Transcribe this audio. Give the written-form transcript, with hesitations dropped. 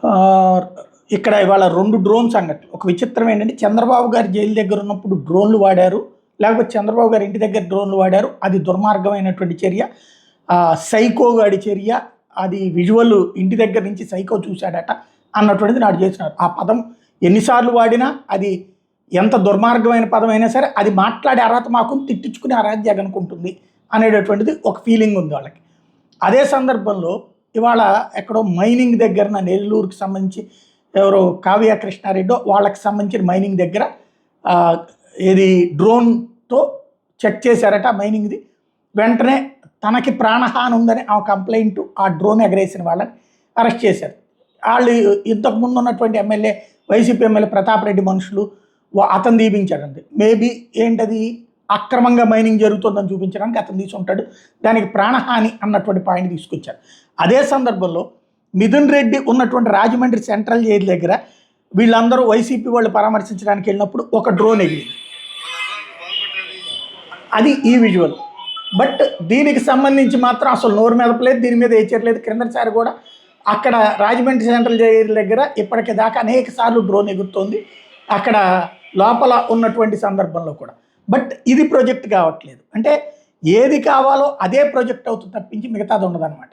ఆహ్, ఇక్కడ ఇవాళ 2 డ్రోన్ సంఘటనలు. ఒక విచిత్రం ఏంటంటే చంద్రబాబు గారు జైలు దగ్గర ఉన్నప్పుడు డ్రోన్‌లు వాడారు. లేకపోతే చంద్రబాబు గారి ఇంటి దగ్గర డ్రోన్‌లు వాడారు. అది దుర్మార్గమైనటువంటి చర్య. సైకో గాడి చర్య. అది విజువల్ ఇంటి దగ్గర నుంచి సైకో చూసాడట అన్నటువంటిది నాడు చేసినారు. ఆ పదం ఎన్ని సార్లు వాడినా అది ఎంత దుర్మార్గమైన పదమైనా సరే అది మాట్లాడే అర్హత మాకు తిట్టించుకునే అర్హత జగన్‌కు ఉంటుంది అనేటటువంటిది ఒక ఫీలింగ్ ఉంది వాళ్ళకి. అదే సందర్భంలో ఇవాళ ఎక్కడో మైనింగ్ దగ్గరన నెల్లూరుకి సంబంధించి ఎవరో కావ్య కృష్ణారెడ్డో వాళ్ళకి సంబంధించిన మైనింగ్ దగ్గర ఏది డ్రోన్‌తో చెక్ చేశారట ఆ మైనింగ్‌ది. వెంటనే తనకి ప్రాణహాని ఉందని ఆ కంప్లెయింట్ ఆ డ్రోన్ ఎగరేసిన వాళ్ళని అరెస్ట్ చేశారు. వాళ్ళు ఇంతకుముందు ఉన్నటువంటి MLA YCP MLA Pratap Reddy మనుషులు అతను దీపించాడండి. మేబీ ఏంటది అక్రమంగా మైనింగ్ జరుగుతుందని చూపించడానికి అతను తీసుకుంటాడు. దానికి ప్రాణహాని అన్నటువంటి పాయింట్ తీసుకొచ్చారు. అదే సందర్భంలో మిథున్ రెడ్డి ఉన్నటువంటి రాజమండ్రి సెంట్రల్ జైలు దగ్గర వీళ్ళందరూ వైసీపీ వాళ్ళు పరామర్శించడానికి వెళ్ళినప్పుడు ఒక డ్రోన్ ఎగిరింది. అది ఈ విజువల్. బట్ దీనికి సంబంధించి మాత్రం అసలు నోరు మెదపలేదు, దీని మీద వేయట్లేదు. క్రిందసారి కూడా అక్కడ రాజమండ్రి సెంట్రల్ జైలు దగ్గర ఇప్పటికి దాకా అనేక సార్లు డ్రోన్ ఎగురుతోంది అక్కడ లోపల ఉన్నటువంటి సందర్భంలో కూడా. బట్ ఇది ప్రొజెక్ట్ కావట్లేదు. అంటే ఏది కావాలో అదే ప్రొజెక్ట్ అవుతుంది తప్పించి మిగతాది ఉండదన్నమాట.